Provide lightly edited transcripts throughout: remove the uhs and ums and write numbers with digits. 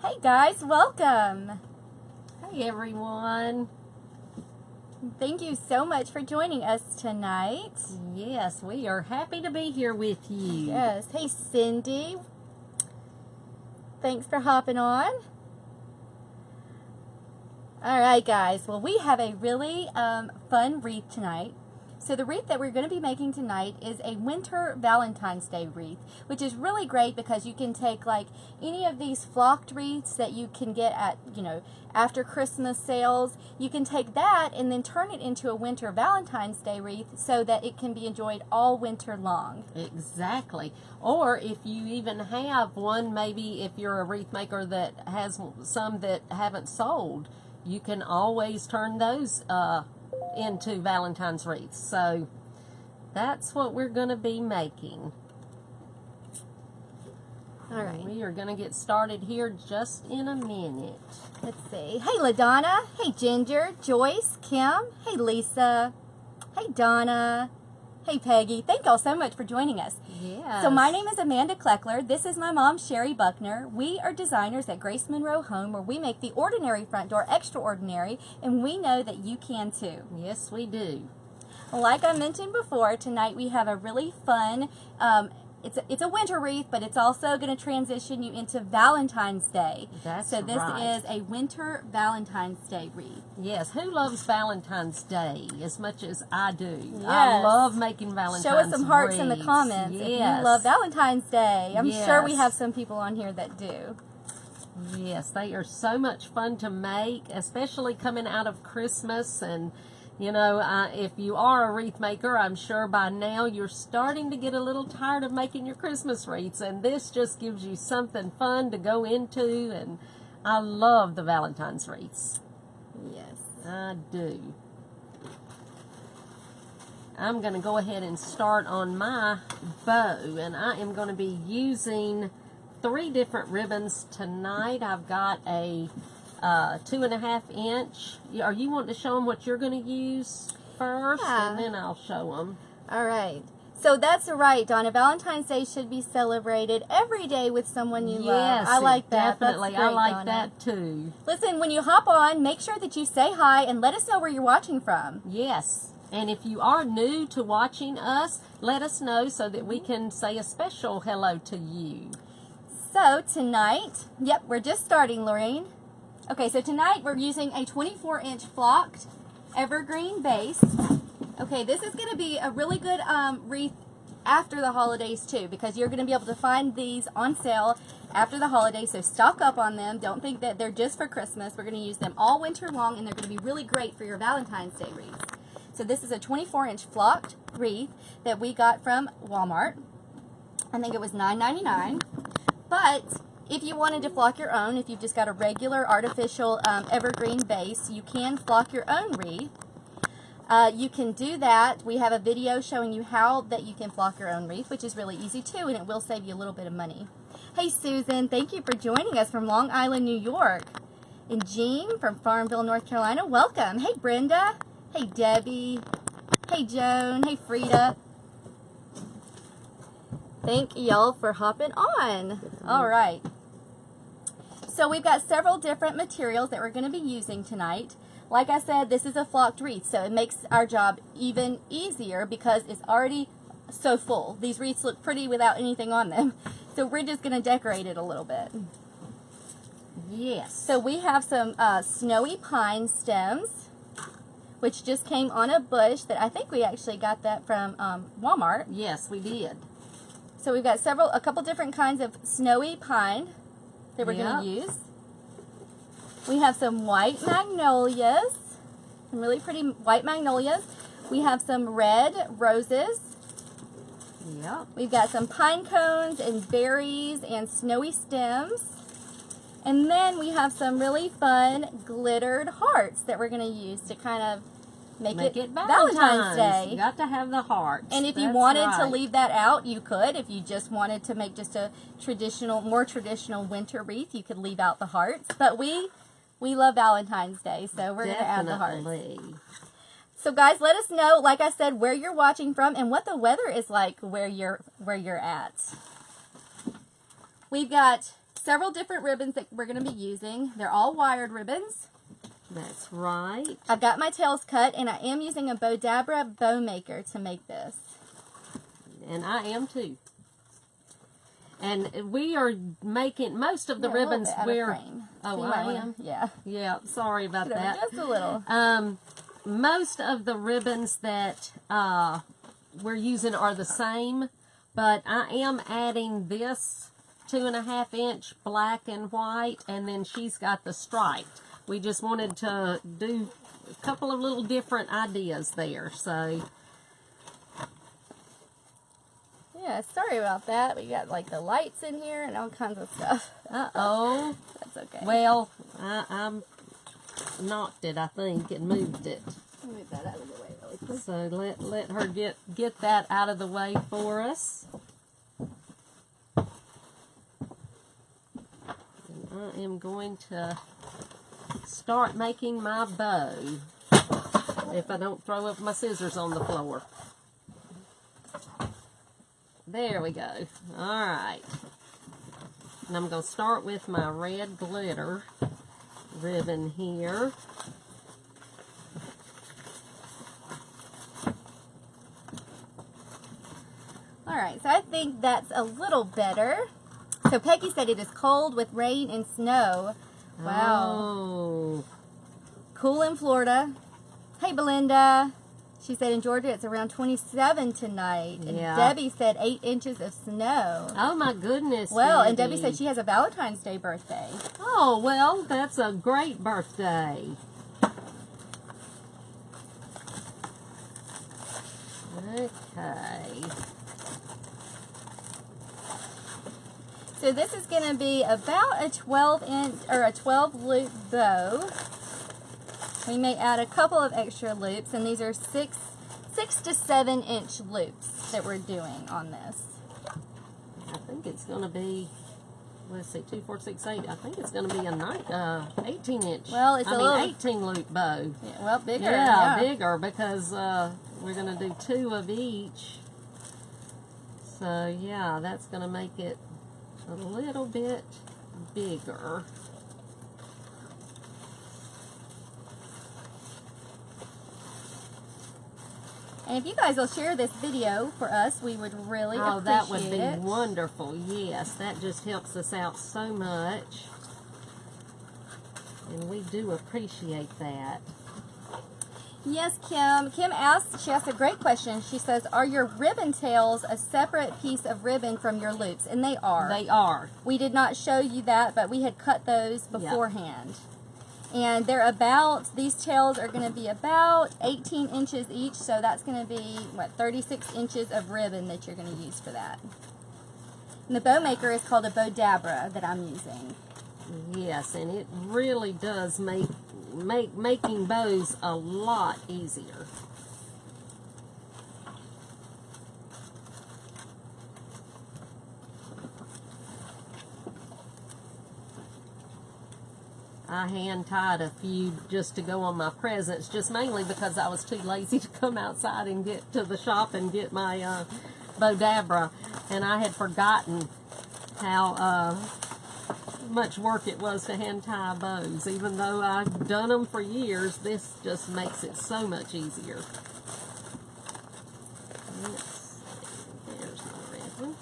Hey guys, welcome. Hey everyone. Thank you so much for joining us tonight. Yes, we are happy to be here with you. Yes. Hey Cindy. Thanks for hopping on. All right, guys. Well, we have a really fun wreath tonight. So the wreath that we're going to be making tonight is a winter Valentine's Day wreath, which is really great because you can take like any of these flocked wreaths that you can get at, after Christmas sales. You can take that and then turn it into a winter Valentine's Day wreath so that it can be enjoyed all winter long. Exactly. Or if you even have one, maybe if you're a wreath maker that has some that haven't sold, you can always turn those into Valentine's wreaths. So that's what we're going to be making. All right. We are going to get started here just in a minute. Let's see. Hey LaDonna. Hey Ginger. Joyce. Kim. Hey Lisa. Hey Donna. Hey Peggy. Thank y'all so much for joining us. Yes. So my name is Amanda Kleckler. This is my mom, Sherry Buckner. We are designers at Grace Monroe Home, where we make the ordinary front door extraordinary, and we know that you can too. Yes, we do. Like I mentioned before, tonight we have a really fun, it's a winter wreath, but it's also going to transition you into Valentine's Day. That's so this right. is a winter Valentine's Day wreath. Yes, who loves Valentine's Day as much as I do? Yes. I love making Valentine's Show us some hearts wreaths. in the comments if Yes. you love Valentine's Day. I'm sure we Yes. have some people on here that do. Yes, they are so much fun to make, especially coming out of Christmas. And, if you are a wreath maker, I'm sure by now you're starting to get a little tired of making your Christmas wreaths. And this just gives you something fun to go into. And I love the Valentine's wreaths. Yes. I do. I'm going to go ahead and start on my bow, and I am going to be using 3 different ribbons tonight. I've got a 2.5 inch. Are you wanting to show them what you're going to use first, Yeah. and then I'll show them? All right. So that's right, Donna. Valentine's Day should be celebrated every day with someone you love. I like that. Definitely. That's great, I like Donna. that too. Listen, when you hop on, make sure that you say hi and let us know where you're watching from. Yes. And if you are new to watching us, let us know so that we can say a special hello to you. So tonight, yep, we're just starting, Lorraine. Okay, so tonight we're using a 24-inch flocked evergreen base. Okay, this is going to be a really good wreath after the holidays too, because you're going to be able to find these on sale after the holidays, so stock up on them. Don't think that they're just for Christmas. We're going to use them all winter long, and they're going to be really great for your Valentine's Day wreath. So this is a 24-inch flocked wreath that we got from Walmart. I think it was $9.99. But if you wanted to flock your own, if you've just got a regular artificial evergreen base, you can flock your own wreath. You can do that. We have a video showing you how that you can flock your own wreath, which is really easy too, and it will save you a little bit of money. Hey Susan, thank you for joining us from Long Island, New York. And Jean from Farmville, North Carolina, welcome. Hey Brenda. Hey Debbie. Hey Joan. Hey Frida. Thank y'all for hopping on. All right. So we've got several different materials that we're going to be using tonight. Like I said, this is a flocked wreath, so it makes our job even easier because it's already so full. These wreaths look pretty without anything on them. So we're just going to decorate it a little bit. Yes. So we have some snowy pine stems, which just came on a bush that I think we actually got that from Walmart. Yes, we did. So we've got a couple different kinds of snowy pine that we're going to use. We have some white magnolias, some really pretty white magnolias. We have some red roses. Yep. We've got some pine cones and berries and snowy stems. And then we have some really fun glittered hearts that we're going to use to kind of make it Valentine's Day. You got to have the hearts. And if you wanted to leave that out, you could. If you just wanted to make just a more traditional winter wreath, you could leave out the hearts. But we love Valentine's Day, so we're going to add the hearts. So guys, let us know, like I said, where you're watching from and what the weather is like where you're at. We've got several different ribbons that we're going to be using. They're all wired ribbons. That's right. I've got my tails cut, and I am using a Bodabra bow maker to make this. And I am too. And we are making most of the ribbons. Oh, I am. Yeah. Yeah. Sorry about that. Just a little. Most of the ribbons that we're using are the same, but I am adding this 2.5 inch black and white, and then she's got the striped. We just wanted to do a couple of little different ideas there, so. Yeah, sorry about that. We got like the lights in here and all kinds of stuff. Uh-oh. That's okay. Well, I knocked it, I think, and moved it. Move that out of the way really quick. So let her get that out of the way for us. And I am going to start making my bow if I don't throw up my scissors on the floor. There we go. Alright. And I'm going to start with my red glitter ribbon here. Alright, so I think that's a little better. So Peggy said it is cold with rain and snow. Wow. Oh. Cool in Florida. Hey, Belinda. She said in Georgia it's around 27 tonight. And Yeah. Debbie said 8 inches of snow. Oh my goodness. Well, and Debbie said she has a Valentine's Day birthday. Oh, well, that's a great birthday. Okay. So this is going to be about a 12 inch or a 12 loop bow. We may add a couple of extra loops, and these are 6 to 7 inch loops that we're doing on this. I think it's going to be, let's see, 2, 4, 6, 8. I think it's going to be a 18 inch. Well, it's 18 loop bow. Yeah, well, bigger. Yeah, bigger, because we're going to do 2 of each. So yeah, that's going to make it a little bit bigger. And if you guys will share this video for us, we would really appreciate it. Oh, that would be wonderful. Yes, that just helps us out so much. And we do appreciate that. Yes, Kim. Kim asked, she asked a great question. She says, are your ribbon tails a separate piece of ribbon from your loops? And they are. They are. We did not show you that, but we had cut those beforehand. Yep. And they're about, these tails are going to be about 18 inches each, so that's going to be, what, 36 inches of ribbon that you're going to use for that. And the bow maker is called a Bodabra that I'm using. Yes, and it really does make making bows a lot easier. I hand tied a few just to go on my presents, just mainly because I was too lazy to come outside and get to the shop and get my Bodabra, and I had forgotten how much work it was to hand tie bows. Even though I've done them for years, this just makes it so much easier. Let's see. There's my red one.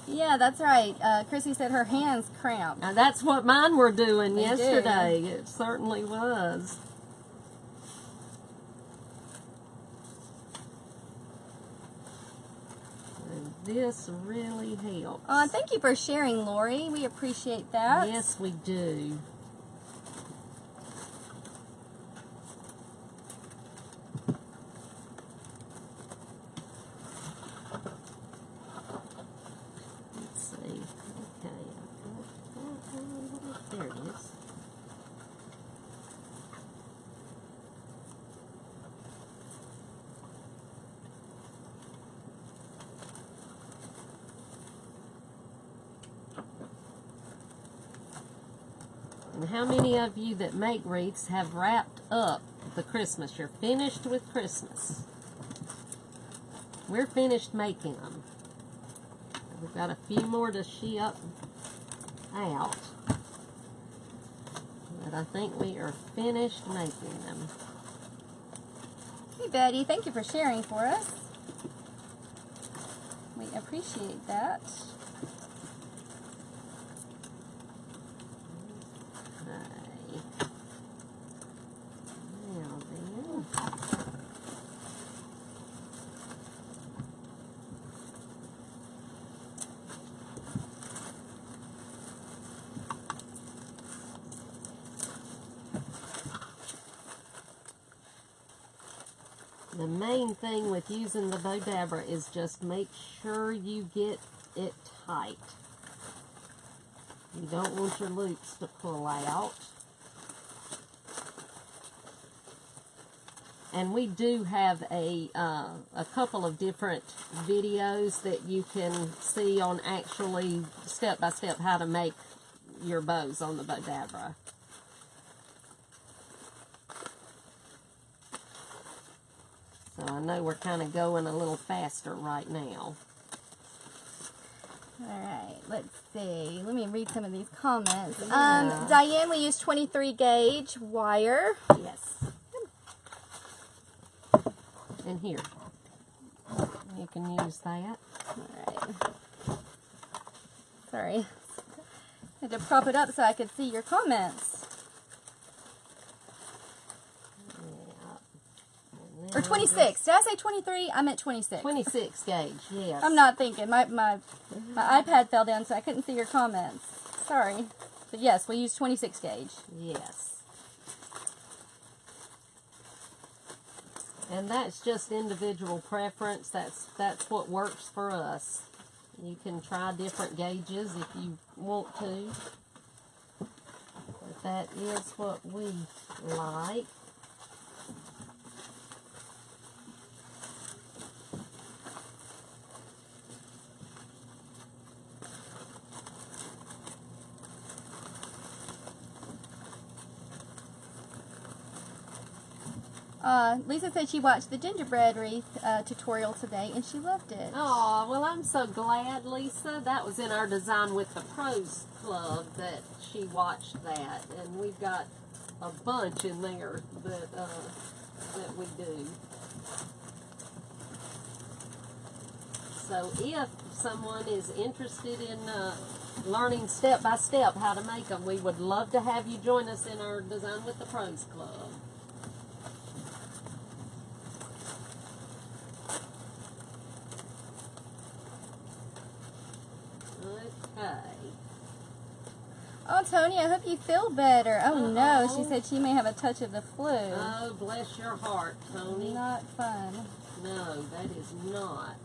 Yeah, that's right. Chrissy said her hands cramped. Now that's what mine were doing They yesterday. It certainly was. And this really helps. Thank you for sharing, Lori. We appreciate that. Yes, we do. There it is. And how many of you that make wreaths have wrapped up the Christmas? You're finished with Christmas. We're finished making them. We've got a few more to ship out, but I think we are finished making them. Hey Betty, thank you for sharing for us. We appreciate that. Okay. Now then. The main thing with using the Bodabra is just make sure you get it tight. You don't want your loops to pull out. And we do have a couple of different videos that you can see on actually step by step how to make your bows on the Bodabra. So I know we're kind of going a little faster right now. Alright, let's see. Let me read some of these comments. Yeah. Diane, we use 23 gauge wire. Yes. And here. You can use that. Alright. Sorry. I had to prop it up so I could see your comments. Yeah. Or 26. Did I say 23? I meant 26. 26 gauge, yes. I'm not thinking. My iPad fell down, so I couldn't see your comments. Sorry. But yes, we use 26 gauge. Yes. And that's just individual preference. That's what works for us. You can try different gauges if you want to. But that is what we like. Lisa said she watched the gingerbread wreath tutorial today and she loved it. Oh, well, I'm so glad, Lisa. That was in our Design with the Pros Club that she watched that. And we've got a bunch in there that we do. So if someone is interested in learning step by step how to make them, we would love to have you join us in our Design with the Pros Club. Okay. Oh, Tony, I hope you feel better. Oh, no. Uh-oh. She said she may have a touch of the flu. Oh, bless your heart, Tony. Not fun. No, that is not.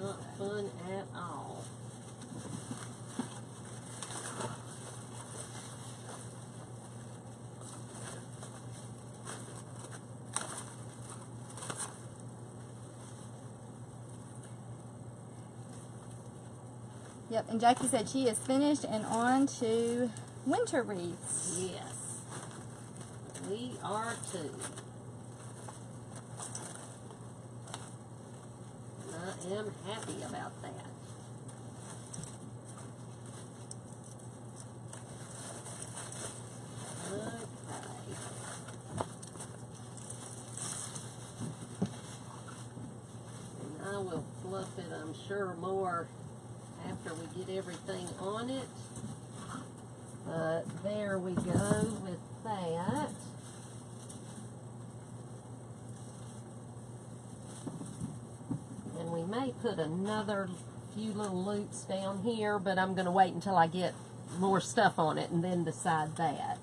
Not fun at all. Yep, and Jackie said she is finished and on to winter wreaths. Yes. We are too. I am happy about that. Okay. And I will fluff it, I'm sure, more after we get everything on it. But there we go with that. And we may put another few little loops down here, but I'm going to wait until I get more stuff on it and then decide that.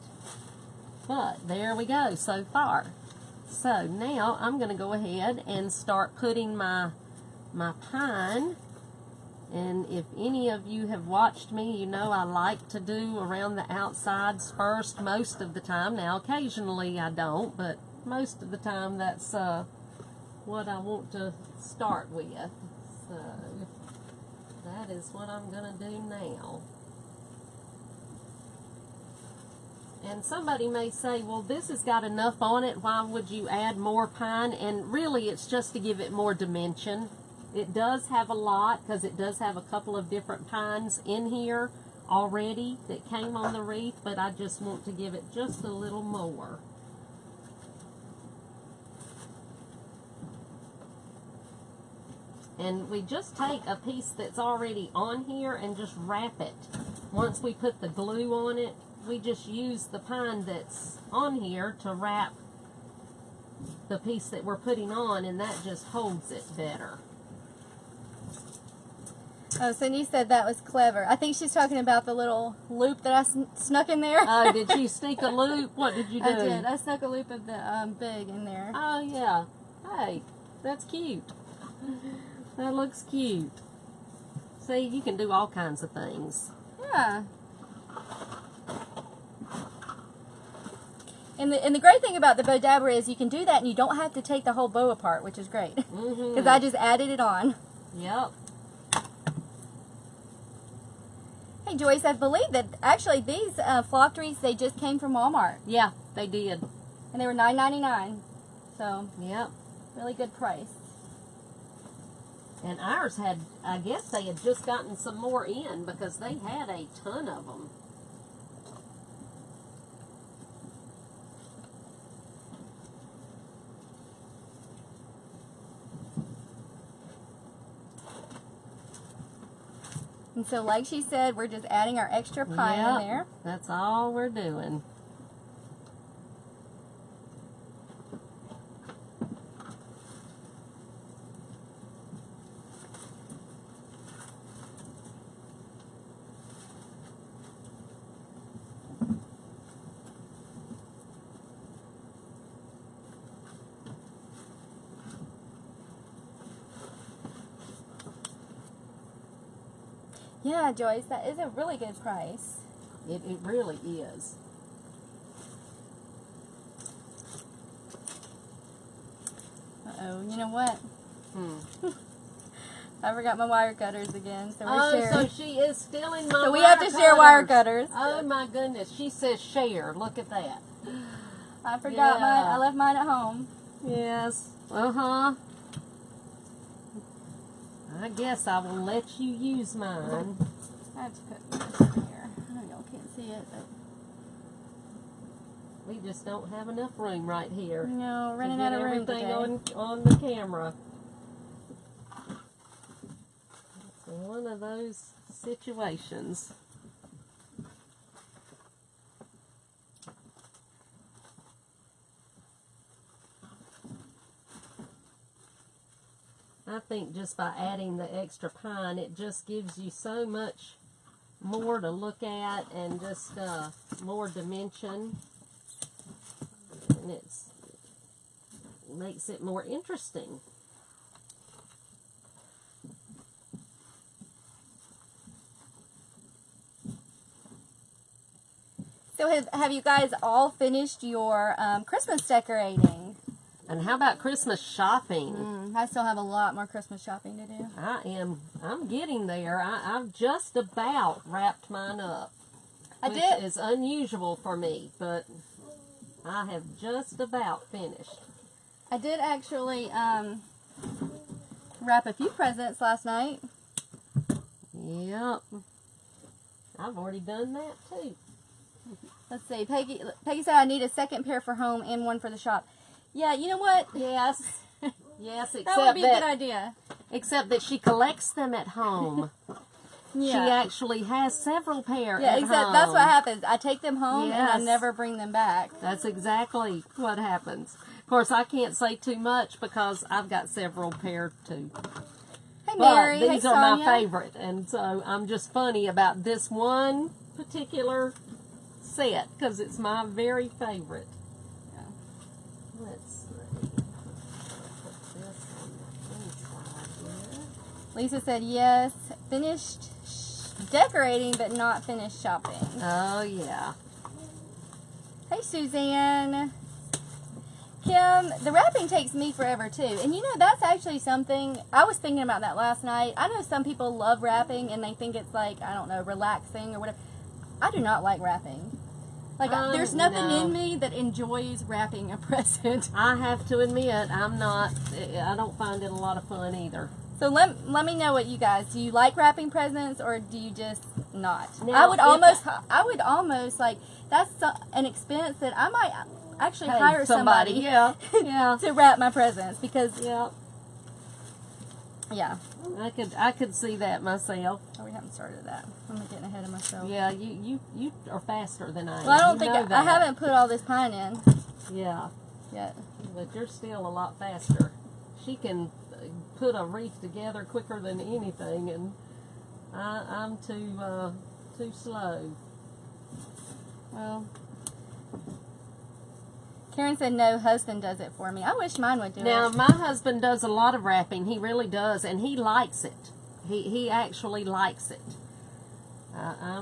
But there we go so far. So now I'm going to go ahead and start putting my pine. And if any of you have watched me, you know I like to do around the outsides first most of the time. Now, occasionally I don't, but most of the time that's what I want to start with. So, that is what I'm going to do now. And somebody may say, well, this has got enough on it. Why would you add more pine? And really, it's just to give it more dimension. It does have a lot because it does have a couple of different pines in here already that came on the wreath, but I just want to give it just a little more. And we just take a piece that's already on here and just wrap it. Once we put the glue on it, we just use the pine that's on here to wrap the piece that we're putting on, and that just holds it better. Oh, Cindy said that was clever. I think she's talking about the little loop that I snuck in there. Oh, did you sneak a loop? What did you do? I did. I snuck a loop of the big in there. Oh, yeah. Hey, that's cute. That looks cute. See, you can do all kinds of things. Yeah. And the great thing about the bow dabber is you can do that and you don't have to take the whole bow apart, which is great. Because I just added it on. Yep. Hey Joyce, I believe that actually these flocked wreaths, they just came from Walmart. Yeah, they did. And they were $9.99. So, yep. Really good price. And ours had, I guess they had just gotten some more in because they had a ton of them. And so, like she said, we're just adding our extra pine in there. That's all we're doing. Yeah, Joyce, that is a really good price. It really is. Uh-oh, you know what? I forgot my wire cutters again, so we're sharing. So she is stealing my So we wire have to share wire cutters. Oh my goodness, she says share. Look at that. I forgot mine. I left mine at home. Yes. Uh-huh. I guess I will let you use mine. I have to put mine here. I know y'all can't see it, but we just don't have enough room right here. no, running out of room today. Everything on the camera. It's one of those situations. I think just by adding the extra pine, it just gives you so much more to look at and just more dimension. And it makes it more interesting. So have you guys all finished your Christmas decorating? And how about Christmas shopping? I still have a lot more Christmas shopping to do. I'm getting there. I've just about wrapped mine up. Which is unusual for me, but I have just about finished. I did actually wrap a few presents last night. Yep. I've already done that too. Let's see. Peggy said I need a second pair for home and one for the shop. Yeah, you know what? Yes. Yes, except that would be a good idea. Except that she collects them at home. Yeah. She actually has several pair Yeah, at except home. that's what happens. I take them home and I Yes. never bring them back. That's exactly what happens. Of course, I can't say too much because I've got several pair too. Hey, But Mary. these hey, are Sonia. my favorite, and so I'm just funny about this one particular set because it's my very favorite. Yeah. Let's see. Put this on the inside here. Lisa said yes. Finished decorating, but not finished shopping. Oh, yeah. Hey, Suzanne. Kim, the wrapping takes me forever, too. And, you know, that's actually something, I was thinking about that last night. I know some people love wrapping, and they think it's like, I don't know, relaxing or whatever. I do not like wrapping. Like, there's nothing no. in me that enjoys wrapping a present. I have to admit, I don't find it a lot of fun either. So let me know what you guys, do you like wrapping presents or do you just not? Now, I would almost like, that's an expense that I might actually Hey, hire somebody Yeah. Yeah. to wrap my presents because, Yeah. yeah. I could see that myself. Oh, we haven't started that. I'm getting ahead of myself. Yeah, you are faster than I am. Well, I don't You think know I that. haven't put all this pine in Yeah, yet. but you're still a lot faster. She can put a wreath together quicker than anything, and I'm too slow. Well, Karen said no, husband does it for me. I wish mine would do Now, it. my husband does a lot of wrapping. He really does, and he likes it. He actually likes it. I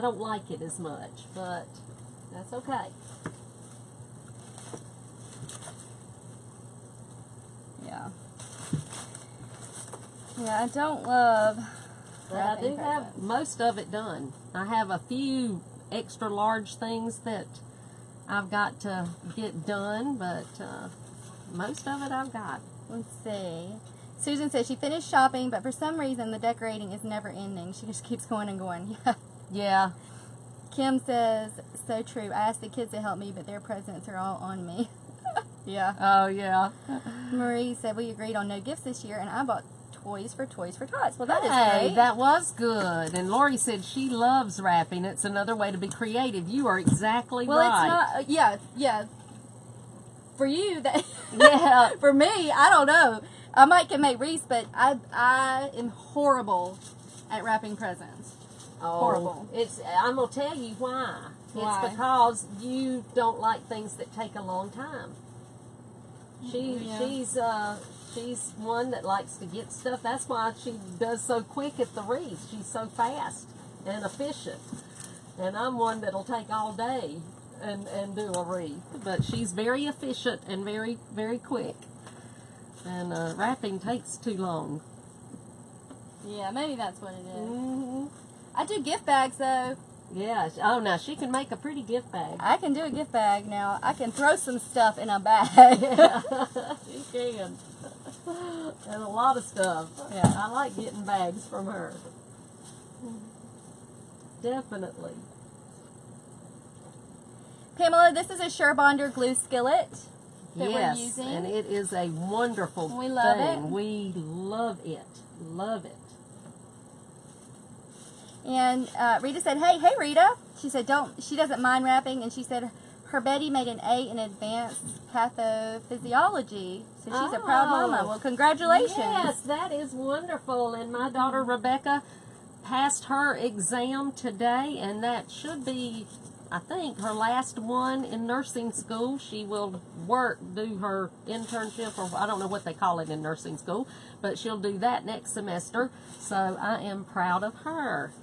don't like it as much, but that's okay. Yeah. Yeah, I don't love But I wrapping do have presents. most of it done. I have a few extra large things that I've got to get done, but most of it I've got. Let's see. Susan says she finished shopping, but for some reason the decorating is never ending. She just keeps going and going. Yeah. Yeah. Kim says, so true. I asked the kids to help me, but their presents are all on me. Yeah. Oh, yeah. Marie said we agreed on no gifts this year, and I bought toys for Tots. Well, that is Hey, great. that was good. And Lori said she loves wrapping. It's another way to be creative. You are exactly well, right. it's not. Yeah. For you, that. Yeah. For me, I don't know. I might can make wreaths, but I am horrible at wrapping presents. Oh, Horrible. I'm gonna tell you why. Why? It's because you don't like things that take a long time. Yeah. She's one that likes to get stuff. That's why she does so quick at the wreath. She's so fast and efficient. And I'm one that'll take all day and do a wreath. But she's very efficient and very, very quick. And wrapping takes too long. Yeah, maybe that's what it is. Mm-hmm. I do gift bags though. Yeah. Oh, now she can make a pretty gift bag. I can do a gift bag now. I can throw some stuff in a bag. Yeah, she can. And a lot of stuff. Yeah. I like getting bags from her. Definitely. Pamela, this is a Surebonder glue skillet that Yes, we're using. and it is a wonderful We love thing. it. We love it. Love it. And Rita said, hey Rita. She said she doesn't mind wrapping, and she said her Betty made an A in advanced pathophysiology. So she's a proud mama. Well, congratulations. Yes, that is wonderful. And my daughter Rebecca passed her exam today, and that should be, I think, her last one in nursing school. She will do her internship, or I don't know what they call it in nursing school, but she'll do that next semester. So I am proud of her.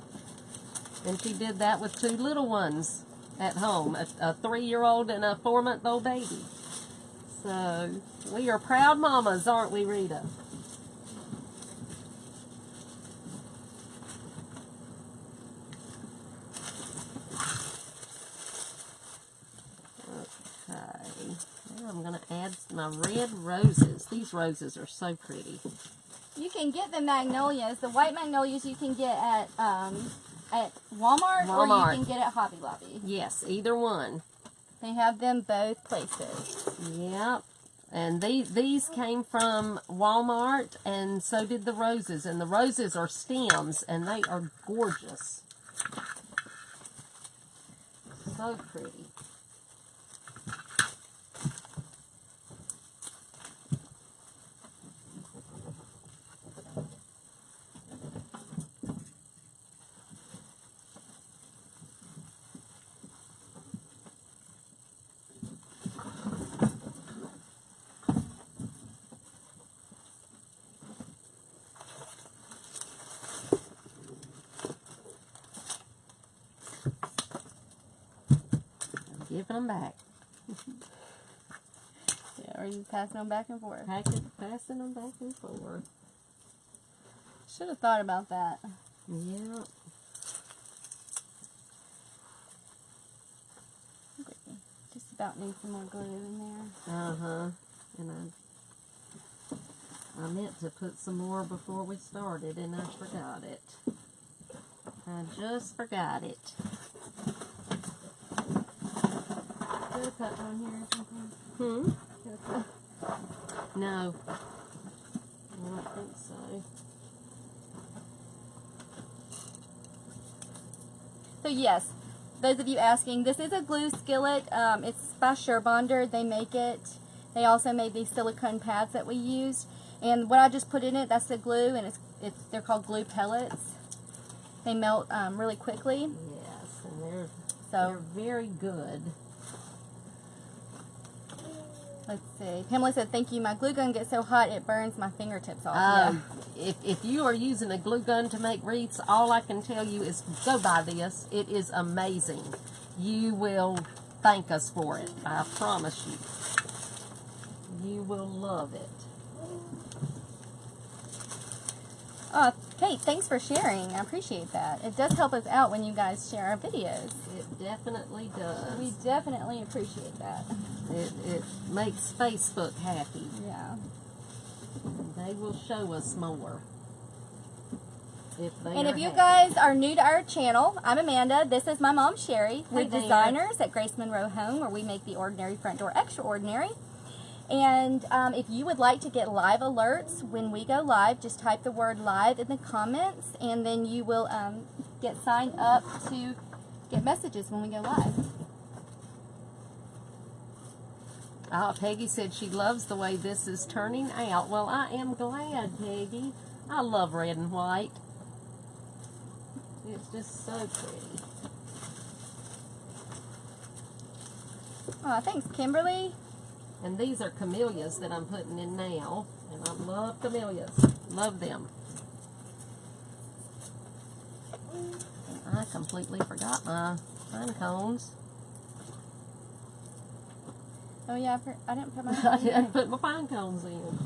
And she did that with two little ones at home, a 3-year-old and a 4-month-old baby. So we are proud mamas, aren't we, Rita? Okay, now I'm going to add my red roses. These roses are so pretty. You can get the magnolias. The white magnolias you can get at Walmart, or you can get at Hobby Lobby. Yes, either one. They have them both places. Yep. And these came from Walmart, and so did the roses. And the roses are stems, and they are gorgeous. So pretty. Giving them back. Yeah, or you passing them back and forth. Passing them back and forth. Should have thought about that. Yeah. about need some more glue in there. Uh-huh. And I meant to put some more before we started, and I forgot it. I just forgot it. Is there a cut on here or something? No. I don't think so. So yes, those of you asking, this is a glue skillet. It's by Surebonder. They make it. They also made these silicone pads that we used. And what I just put in it, that's the glue, and they're called glue pellets. They melt really quickly. Yes, and they're very good. Let's see. Pamela said, thank you. My glue gun gets so hot it burns my fingertips off. If you are using a glue gun to make wreaths, all I can tell you is go buy this. It is amazing. You will thank us for it. I promise you. You will love it. Kate, thanks for sharing. I appreciate that. It does help us out when you guys share our videos. It definitely does. We definitely appreciate that. It makes Facebook happy. Yeah. And they will show us more. If you guys are new to our channel, I'm Amanda. This is my mom, Sherry. We're Hey there. designers at Grace Monroe Home, where we make the ordinary front door extraordinary. And if you would like to get live alerts when we go live, just type the word live in the comments, and then you will get signed up to get messages when we go live. Peggy said she loves the way this is turning out. Well, I am glad, Peggy. I love red and white. It's just so pretty. Oh, thanks, Kimberly. And these are camellias that I'm putting in now. And I love camellias. Love them. And I completely forgot my pine cones. Oh yeah, I didn't put my I didn't put my pine cones in.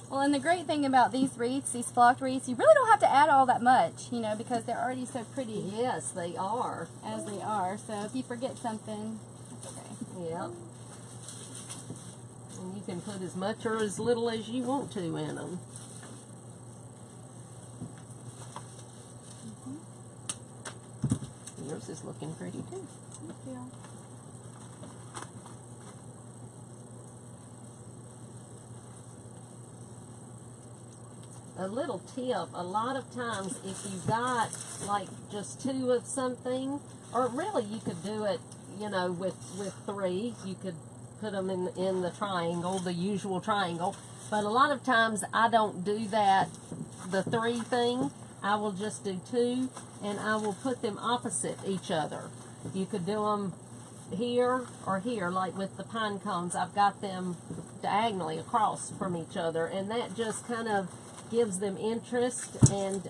Well, and the great thing about these wreaths, these flocked wreaths, you really don't have to add all that much, you know, because they're already so pretty. Yes, they are. As they are. So if you forget something, that's okay. Yep. And you can put as much or as little as you want to in them. Yours is looking pretty too. Thank you. A little tip, a lot of times if you got like just 2 of something, or really you could do it, you know, with 3, you could put them in the triangle, the usual triangle, but a lot of times I don't do that, the 3 thing. I will just do 2, and I will put them opposite each other. You could do them here or here, like with the pine cones. I've got them diagonally across from each other, and that just kind of gives them interest and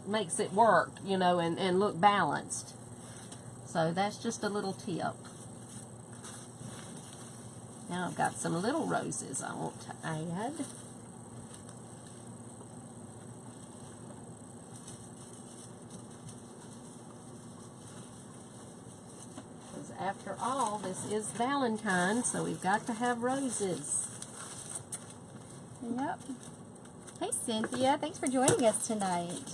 makes it work, you know, and look balanced. So that's just a little tip. Now I've got some little roses I want to add. Because after all, this is Valentine, so we've got to have roses. Yep. Hey, Cynthia. Thanks for joining us tonight.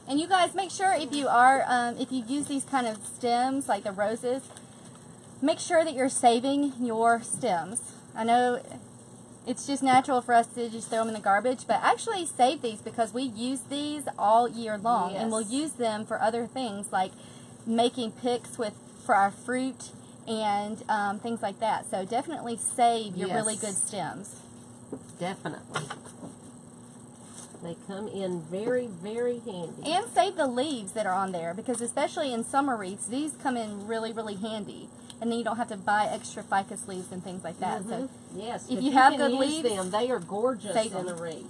And you guys, make sure if you are, if you use these kind of stems, like the roses, make sure that you're saving your stems. I know it's just natural for us to just throw them in the garbage, but actually save these because we use these all year long. Yes. And we'll use them for other things like making picks for our fruit and things like that. So definitely save your really good stems. Definitely. They come in very, very handy. And save the leaves that are on there, because especially in summer wreaths, these come in really, really handy. And then you don't have to buy extra ficus leaves and things like that. So yes, if you have good leaves, them, they are gorgeous in a wreath.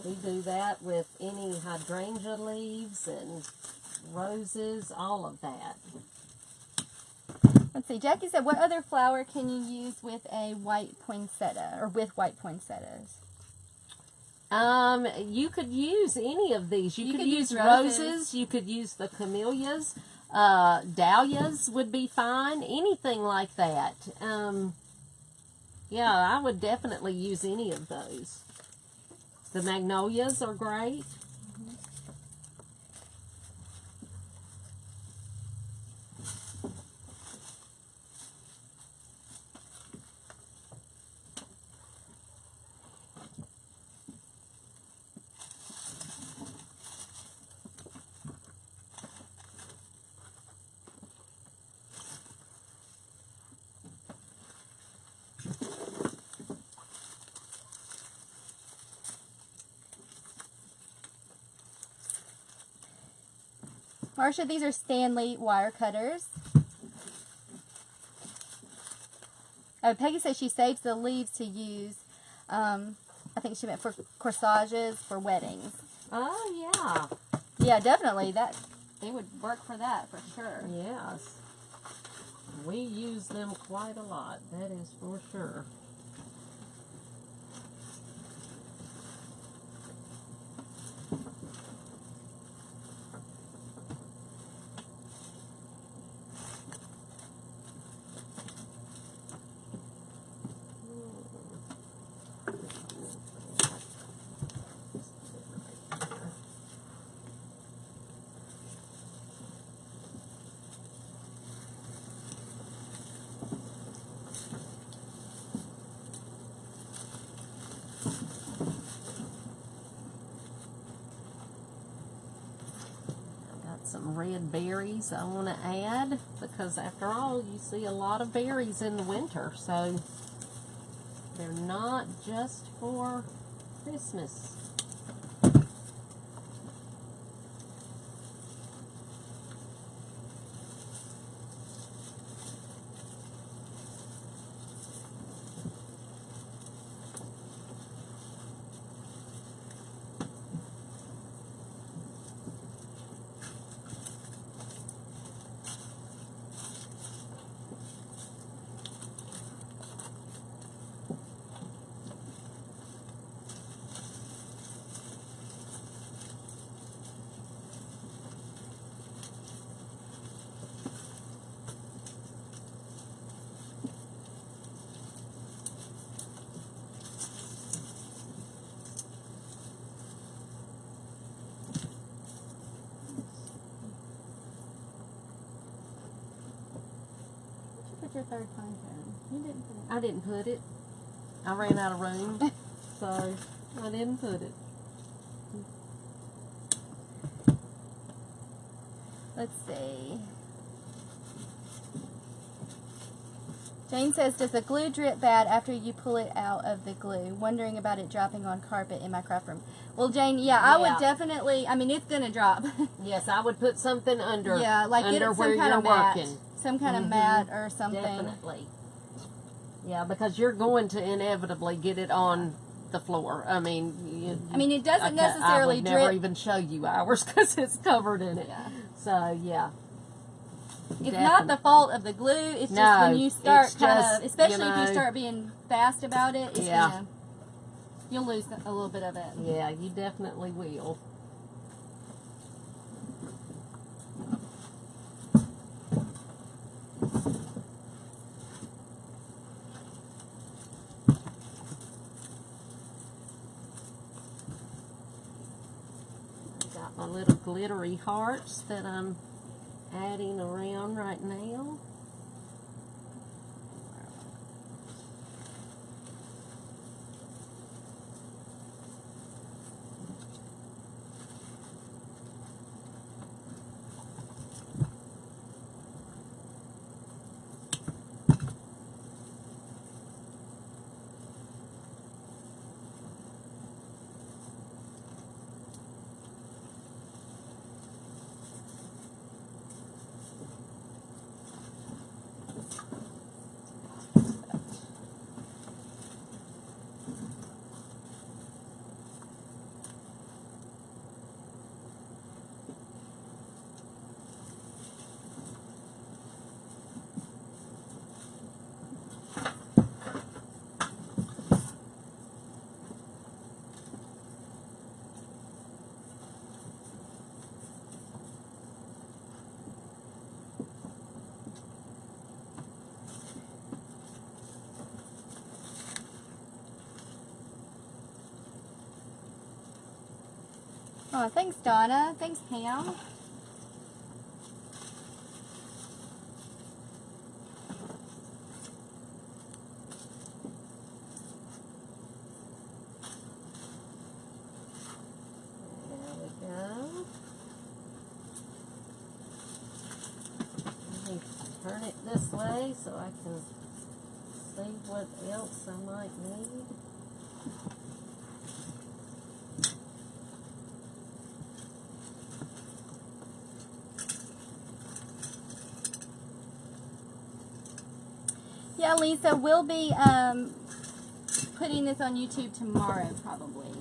We do that with any hydrangea leaves and roses, all of that. Let's see, Jackie said, what other flower can you use with a white poinsettia, or with white poinsettias? You could use any of these. You could use roses. roses. You could use the camellias. Dahlias would be fine. Anything like that. Yeah, I would definitely use any of those. The magnolias are great. Marcia, these are Stanley wire cutters. Peggy says she saves the leaves to use. I think she meant for corsages for weddings. Oh, yeah. Yeah, definitely. They would work for that for sure. Yes. We use them quite a lot. That is for sure. Some red berries I want to add, because after all, you see a lot of berries in the winter, so they're not just for Christmas. Your third pine cone. You didn't put it. I didn't put it. I ran out of room, so I didn't put it. Let's see. Jane says, does the glue drip bad after you pull it out of the glue? Wondering about it dropping on carpet in my craft room. Well, Jane, yeah, I would definitely, I mean, it's going to drop. Yes, I would put something under, yeah, like under get it where some kind you're of mat. working. Some kind of mat or something. Definitely. Yeah, because you're going to inevitably get it on the floor. I mean, it doesn't necessarily I would drip. never even show you ours because it's covered in it. Yeah. So, yeah. It's not the fault of the glue. It's just when you start especially if you start being fast about it, it's you'll lose a little bit of it. Yeah, you definitely will. Got my little glittery hearts that I'm adding around right now. Oh, thanks, Donna. Thanks, Pam. Turn it this way so I can see what else I might need. Yeah, Lisa, we'll be putting this on YouTube tomorrow, probably.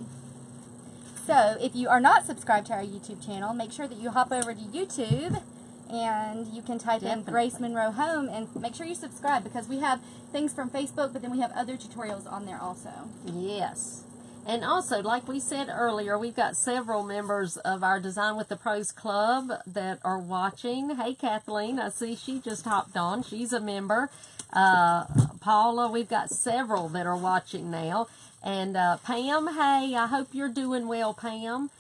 So, if you are not subscribed to our YouTube channel, make sure that you hop over to YouTube and you can type in Grace Monroe Home and make sure you subscribe, because we have things from Facebook, but then we have other tutorials on there also. Yes. And also, like we said earlier, we've got several members of our Design with the Pros Club that are watching. Hey, Kathleen, I see she just hopped on. She's a member. Paula, we've got several that are watching now. And Pam, hey, I hope you're doing well, Pam.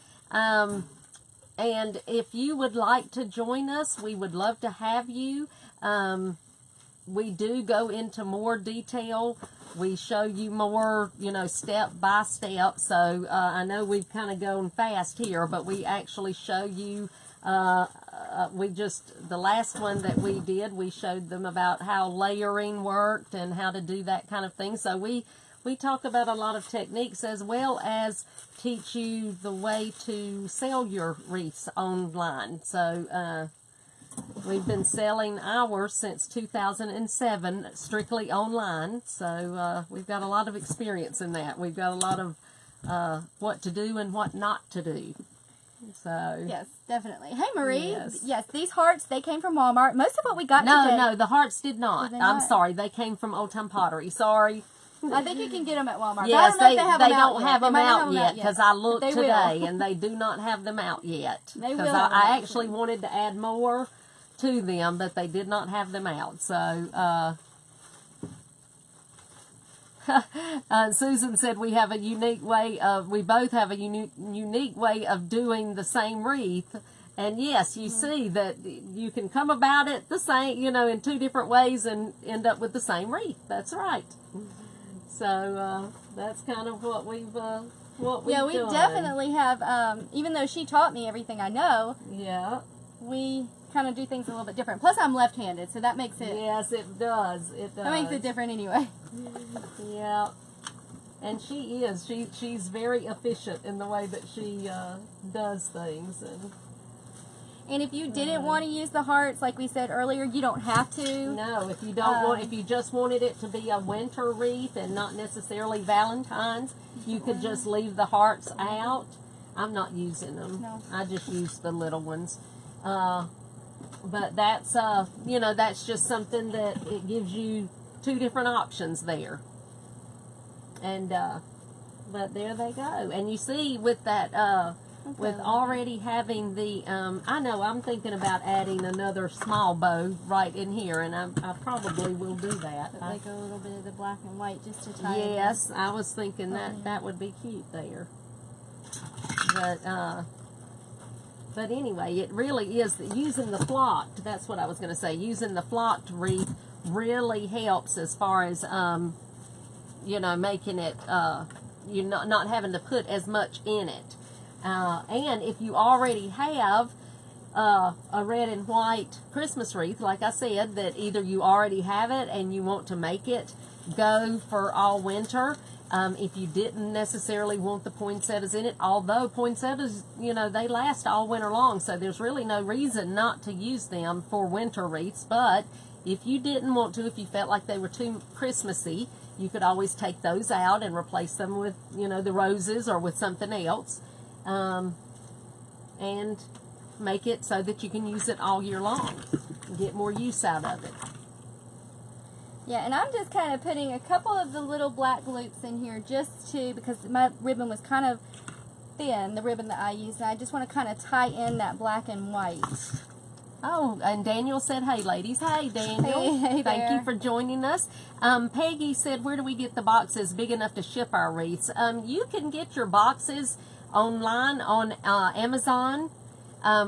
And if you would like to join us, we would love to have you. We do go into more detail. We show you more, you know, step by step. So I know we've kind of gone fast here, but we actually show you, the last one that we did, we showed them about how layering worked and how to do that kind of thing. So we talk about a lot of techniques, as well as teach you the way to sell your wreaths online. So we've been selling ours since 2007, strictly online. So we've got a lot of experience in that. We've got a lot of what to do and what not to do. So yes, definitely. Hey, Marie. Yes, these hearts, they came from Walmart. Most of what we got today. No, the hearts did not. I'm sorry. They came from Old Time Pottery. Sorry. I think you can get them at Walmart. Yes, they don't have them out yet, because I looked today will. and they do not have them out yet. They will. Because I actually wanted to add more to them, but they did not have them out. So Susan said we have a unique way of, we both have a unique way of doing the same wreath. And yes, you see that you can come about it the same, you know, in two different ways and end up with the same wreath. That's right. So that's kind of what we've done. Yeah, we definitely have. Even though she taught me everything I know, we kind of do things a little bit different. Plus, I'm left-handed, so that makes it. Yes, it does. It does. That makes it different anyway. Yeah, and she is. She's very efficient in the way that she does things. And if you didn't want to use the hearts, like we said earlier, you don't have to. No, if you don't want, if you just wanted it to be a winter wreath and not necessarily Valentine's, you could just leave the hearts out. I'm not using them. No. I just use the little ones. But that's, you know, that's just something that it gives you two different options there. And, but there they go. And you see with that, with already having the, I know I'm thinking about adding another small bow right in here, and I probably will do that. Like a little bit of the black and white just to tie it. Yes, I was thinking that would be cute there. But anyway, it really is using the flocked. That's what I was going to say. Using the flocked wreath really helps as far as, you know, making it, you're not having to put as much in it. And if you already have a red and white Christmas wreath, like I said, that either you already have it and you want to make it go for all winter. If you didn't necessarily want the poinsettias in it, although poinsettias, you know, they last all winter long, so there's really no reason not to use them for winter wreaths. But if you didn't want to, if you felt like they were too Christmassy, you could always take those out and replace them with, you know, the roses or with something else. And make it so that you can use it all year long and get more use out of it. Yeah, and I'm just kind of putting a couple of the little black loops in here just to, because my ribbon was kind of thin, the ribbon that I used, and I just want to kind of tie in that black and white. Oh, and Daniel said, hey, ladies. Hey, Daniel. Hey Thank you for joining us. Peggy said, where do we get the boxes big enough to ship our wreaths? You can get your boxes online on Amazon.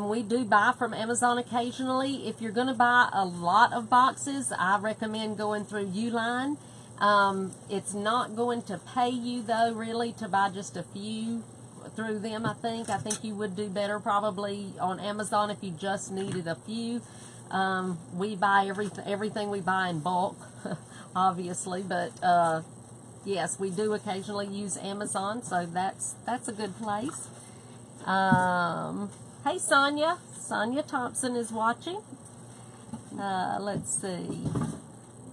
We do buy from Amazon occasionally. If you're going to buy a lot of boxes, I recommend going through Uline. It's not going to pay you, though, really, to buy just a few through them, I think. I think you would do better probably on Amazon if you just needed a few. We buy everything we buy in bulk, obviously, but yes, we do occasionally use Amazon, so that's a good place. Hey, Sonia. Sonia Thompson is watching. Let's see.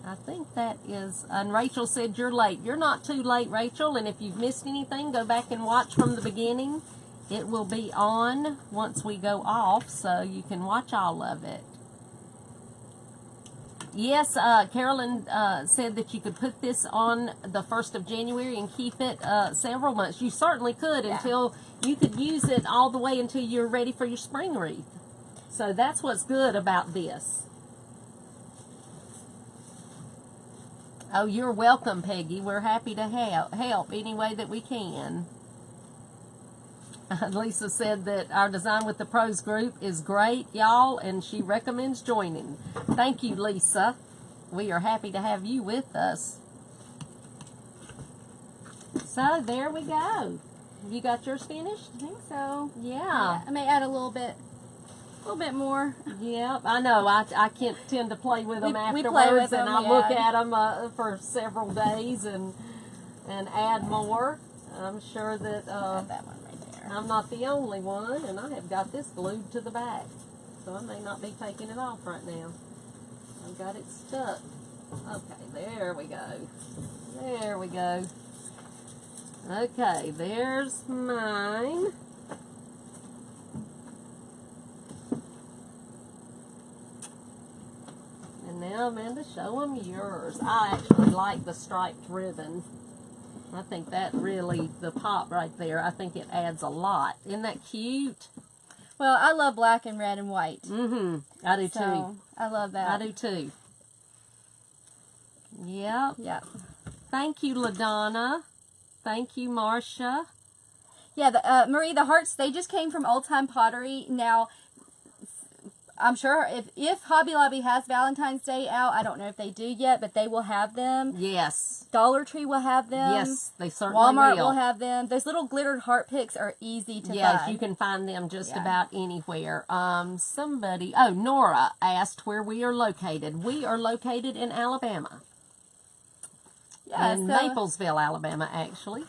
I think that is, and Rachel said you're late. You're not too late, Rachel, and if you've missed anything, go back and watch from the beginning. It will be on once we go off, so you can watch all of it. Yes, Carolyn said that you could put this on the 1st of January and keep it several months. You certainly could until you could use it all the way until you're ready for your spring wreath. So that's what's good about this. Oh, you're welcome, Peggy. We're happy to help any way that we can. Lisa said that our Design with the Pros group is great, y'all, and she recommends joining. Thank you, Lisa. We are happy to have you with us. So, there we go. You got yours finished? I think so. Yeah. I may add a little bit more. Yep, I know. I can't tend to play with them afterwards, we play with them, and I look at them for several days and add more. I'm sure that that one right there. I'm not the only one, and I have got this glued to the back, so I may not be taking it off right now. I've got it stuck. Okay, there we go. There we go. Okay, there's mine. Now, Amanda, show them yours. I actually like the striped ribbon. I think that really, the pop right there, I think it adds a lot. Isn't that cute? Well, I love black and red and white. Mm-hmm. I do too. I love that. I do too. Yep. Yep. Thank you, LaDonna. Thank you, Marcia. Yeah, Marie, the hearts, they just came from Old Time Pottery. Now, I'm sure if Hobby Lobby has Valentine's Day out, I don't know if they do yet, but they will have them. Yes. Dollar Tree will have them. Yes, they certainly Walmart will. will have them. Those little glittered heart picks are easy to find. Yes, you can find them just about anywhere. Nora asked where we are located. We are located in Alabama. Yeah, in Maplesville, Alabama, actually.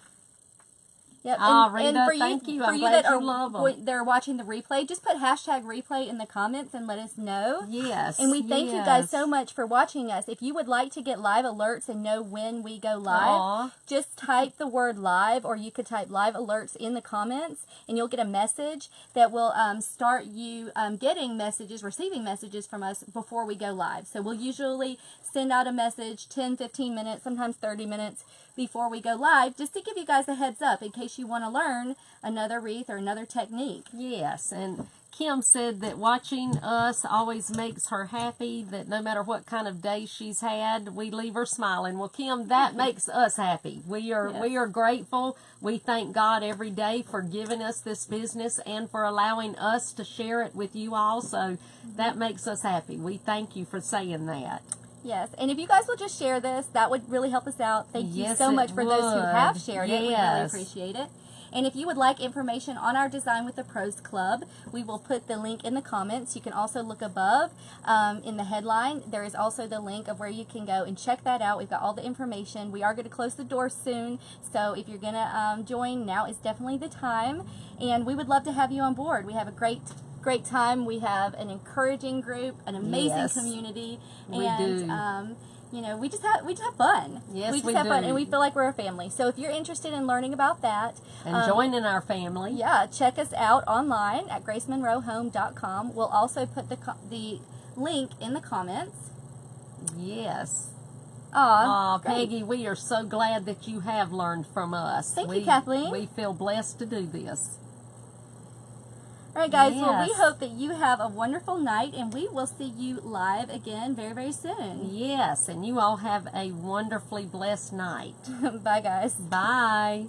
Yep. Rita, thank you. I'm glad you love them. They're watching the replay. Just put #replay in the comments and let us know. Yes. And we thank you guys so much for watching us. If you would like to get live alerts and know when we go live, just type the word live, or you could type live alerts in the comments, and you'll get a message that will start you receiving messages from us before we go live. So we'll usually send out a message 10, 15 minutes, sometimes 30 minutes before we go live, just to give you guys a heads up in case you want to learn another wreath or another technique. Yes, and Kim said that watching us always makes her happy, that no matter what kind of day she's had, we leave her smiling. Well, Kim, that makes us happy. We are grateful. We thank God every day for giving us this business and for allowing us to share it with you all, so that makes us happy. We thank you for saying that. Yes, and if you guys will just share this, that would really help us out. Thank you so much for those who have shared it. We really appreciate it. And if you would like information on our Design with the Pros Club, we will put the link in the comments. You can also look above in the headline. There is also the link of where you can go and check that out. We've got all the information. We are going to close the doors soon, so if you're going to join, now is definitely the time. And we would love to have you on board. We have a great time. We have an encouraging group, an amazing community, and we just have fun. Yes, we just have fun, and we feel like we're a family. So if you're interested in learning about that and joining our family, check us out online at GraceMonroeHome.com. We'll also put the link in the comments. Yes. Great. Peggy, we are so glad that you have learned from us. Thank you, Kathleen. We feel blessed to do this. All right, guys. Yes. Well, we hope that you have a wonderful night, and we will see you live again very, very soon. Yes, and you all have a wonderfully blessed night. Bye, guys. Bye.